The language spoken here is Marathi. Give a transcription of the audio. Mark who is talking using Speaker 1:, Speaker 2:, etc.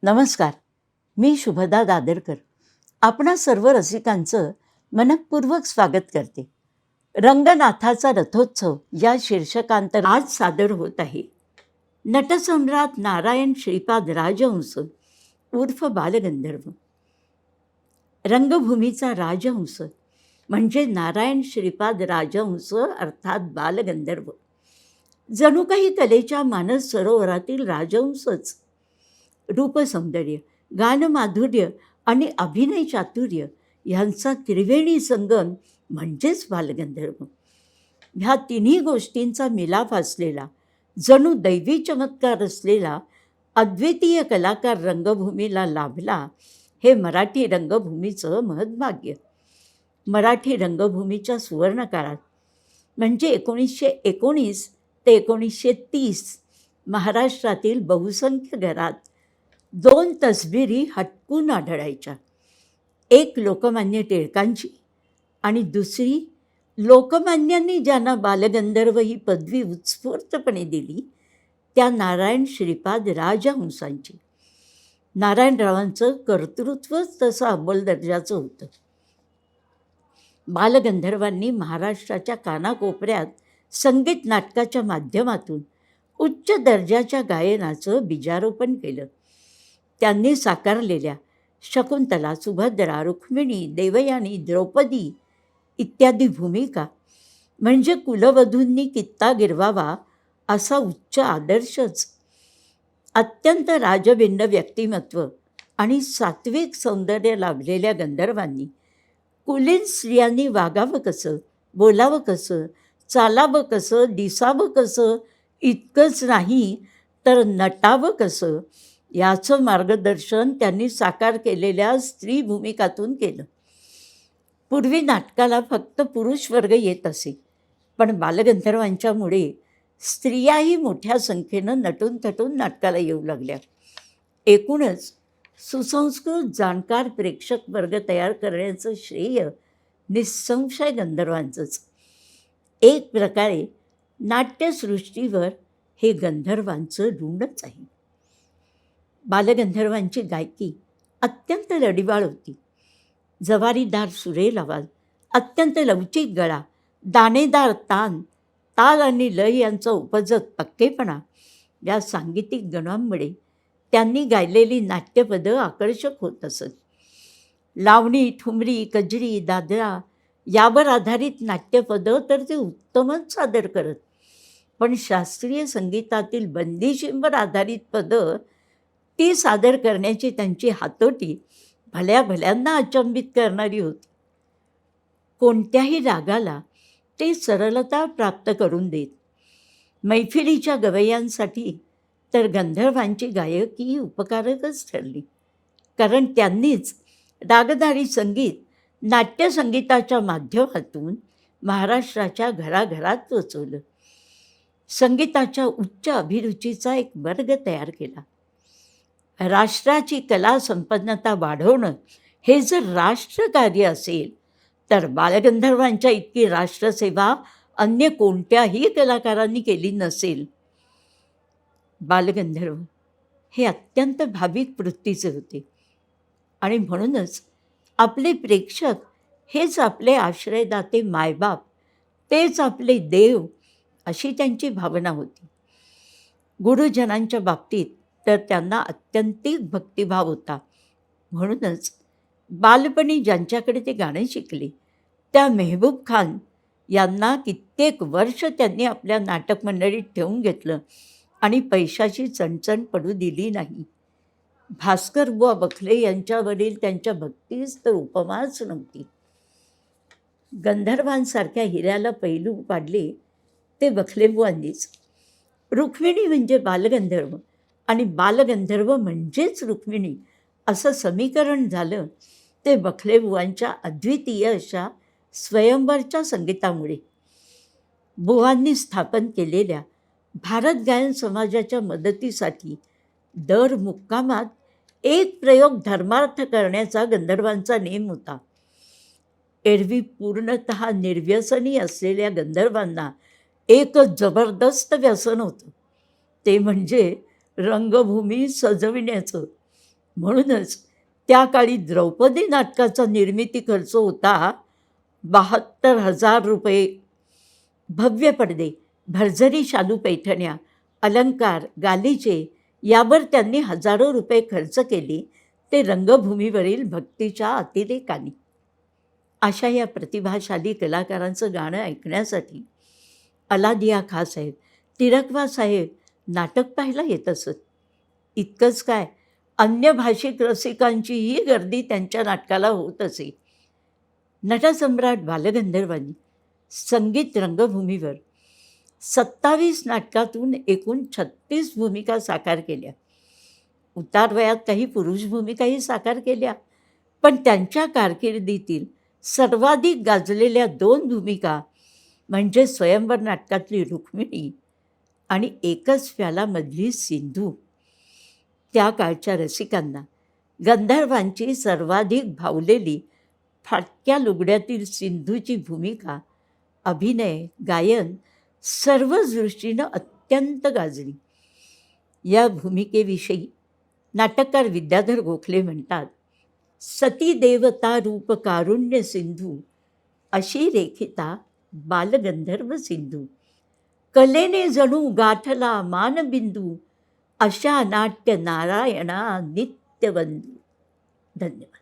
Speaker 1: नमस्कार. मी शुभदा दादरकर आपणा सर्व रसिकांचं मनःपूर्वक स्वागत करते. रंगनाथाचा रथोत्सव या शीर्षकांतर आज सादर होत आहे नटसम्राट नारायण श्रीपाद राजहंस उर्फ बालगंधर्व. रंगभूमीचा राजहंस म्हणजे नारायण श्रीपाद राजहंस अर्थात बालगंधर्व. जणू काही कलेच्या मानस सरोवरातील राजहंसच. रूपसौंदर्य, गानमाधुर्य आणि अभिनय चातुर्य ह्यांचा त्रिवेणी संगम म्हणजेच बालगंधर्व. ह्या तिन्ही गोष्टींचा मिलाफ असलेला, जणू दैवी चमत्कार असलेला अद्वितीय कलाकार रंगभूमीला लाभला हे मराठी रंगभूमीचं महद्भाग्य. मराठी रंगभूमीच्या सुवर्णकाळात म्हणजे 1919 ते 1930 महाराष्ट्रातील बहुसंख्य घरात दोन तसबिरी हटकून आढळायच्या. एक लोकमान्य टिळकांची आणि दुसरी लोकमान्यांनी ज्यांना बालगंधर्व ही पदवी उत्स्फूर्तपणे दिली त्या नारायण श्रीपाद राजहंसांची. नारायणरावांचं कर्तृत्वच तसं अव्वल दर्जाचं होतं. बालगंधर्वांनी महाराष्ट्राच्या कानाकोपऱ्यात संगीत नाटकाच्या माध्यमातून उच्च दर्जाच्या गायनाचं बीजारोपण केलं. त्यांनी साकारलेल्या शकुंतला, सुभद्रा, रुक्मिणी, देवयानी, द्रौपदी इत्यादी भूमिका म्हणजे कुलवधूंनी कित्ता गिरवावा असा उच्च आदर्शच. अत्यंत राजभिन्न व्यक्तिमत्व आणि सात्विक सौंदर्य लाभलेल्या गंधर्वांनी कुलीन स्त्रियांनी वागावं कसं, बोलावं कसं, चालावं कसं, दिसावं कसं इतकंच नाही तर नटावं कसं याचं मार्गदर्शन त्यांनी साकार केलेल्या स्त्री भूमिकातून केलं. पूर्वी नाटकाला फक्त पुरुष वर्ग येत असे, पण बालगंधर्वांच्यामुळे स्त्रियाही मोठ्या संख्येनं नटून थटून नाटकाला येऊ लागल्या. एकूणच सुसंस्कृत जाणकार प्रेक्षक वर्ग तयार करण्याचं श्रेय निःसंशय गंधर्वांचंच. एक प्रकारे नाट्यसृष्टीवर हे गंधर्वांचं ऋणच आहे. बालगंधर्वांची गायकी अत्यंत लढीवाळ होती. जवारीदार सुरेल आवाज, अत्यंत लवचिक गळा, दाणेदार तान, ताल आणि लय यांचा उपजत पक्केपणा या सांगीतिक गुणांमुळे त्यांनी गायलेली नाट्यपदं आकर्षक होत असत. लावणी, ठुमरी, कजरी, दादरा यावर आधारित नाट्यपदं तर ते उत्तमच सादर करत, पण शास्त्रीय संगीतातील बंदिशींवर आधारित पदं ती सादर करण्याची त्यांची हातोटी भल्या भल्यांना अचंबित करणारी होती. कोणत्याही रागाला ते सरलता प्राप्त करून देत. मैफिलीच्या गवयांसाठी तर गंधर्वांची गायकी उपकारकच ठरली, कारण त्यांनीच रागधारी संगीत नाट्यसंगीताच्या माध्यमातून महाराष्ट्राच्या घराघरात पोचवलं. संगीताच्या उच्च अभिरुचीचा एक वर्ग तयार केला. राष्ट्राची कला संपन्नता वाढवणं हे जर राष्ट्रकार्य असेल तर बालगंधर्वांच्या इतकी राष्ट्रसेवा अन्य कोणत्याही कलाकारांनी केली नसेल. बालगंधर्व हे अत्यंत भाविक वृत्तीचे होते आणि म्हणूनच आपले प्रेक्षक हेच आपले आश्रयदाते मायबाप, तेच आपले देव अशी त्यांची भावना होती. गुरुजनांच्या बाबतीत तर त्यांना अत्यंतिक भक्तिभाव होता. म्हणूनच बालपणी ज्यांच्याकडे ते गाणं शिकले त्या मेहबूब खान यांना कित्येक वर्ष त्यांनी आपल्या नाटक मंडळीत ठेवून घेतलं आणि पैशाची चणचण पडू दिली नाही. भास्करबुवा बखले यांच्यावरील त्यांच्या भक्तीस तर उपमाच नव्हती. गंधर्वांसारख्या हिऱ्याला पैलू पाडले ते बखलेबुवांनीच. रुक्मिणी म्हणजे बालगंधर्व आणि बालगंधर्व म्हणजेच रुक्मिणी असं समीकरण झालं ते बखलेबुवांच्या अद्वितीय अशा स्वयंवरच्या संगीतामुळे बुवांनी स्थापन केलेल्या भारत गायन समाजाच्या मदतीसाठी दर मुक्कामात एक प्रयोग धर्मार्थ करण्याचा गंधर्वांचा नेम होता. एरवी पूर्णतः निर्व्यसनी असलेल्या गंधर्वांना एकच जबरदस्त व्यसन होतं, ते म्हणजे रंगभूमी सजविण्याचं. म्हणूनच त्या काळी द्रौपदी नाटकाचा निर्मिती खर्च होता 72,000 रुपये. भव्य पडदे, भरजरी शालू पैठण्या, अलंकार, गालिचे यावर त्यांनी हजारो रुपये खर्च केले, ते रंगभूमीवरील भक्तीच्या अतिरेकाने. अशा या प्रतिभाशाली कलाकारांचं गाणं ऐकण्यासाठी अलादिया खाँसाहेब, तिरकवा साहेब नाटक पाहायला येत असत. इतकंच काय, अन्य भाषिक रसिकांचीही गर्दी त्यांच्या नाटकाला होत असे. नटसम्राट बालगंधर्वांनी संगीत रंगभूमीवर 27 नाटकातून एकूण 36 भूमिका साकार केल्या. उतारवयात काही पुरुष भूमिकाही साकार केल्या, पण त्यांच्या कारकिर्दीतील सर्वाधिक गाजलेल्या 2 भूमिका म्हणजे स्वयंवर नाटकातली रुक्मिणी आणि एकच प्यालामधली सिंधू. त्या काळच्या रसिकांना गंधर्वांची सर्वाधिक भावलेली फाटक्या लुगड्यातील सिंधूची भूमिका अभिनय, गायन सर्वच दृष्टीनं अत्यंत गाजली. या भूमिकेविषयी नाटककार विद्याधर गोखले म्हणतात, सती देवता रूप कारुण्य सिंधू, अशी रेखिता बालगंधर्व सिंधू. कलेने जणू गाठला मानबिंदू, अशा नाट्य नारायणा नित्यबंधू. धन्यवाद.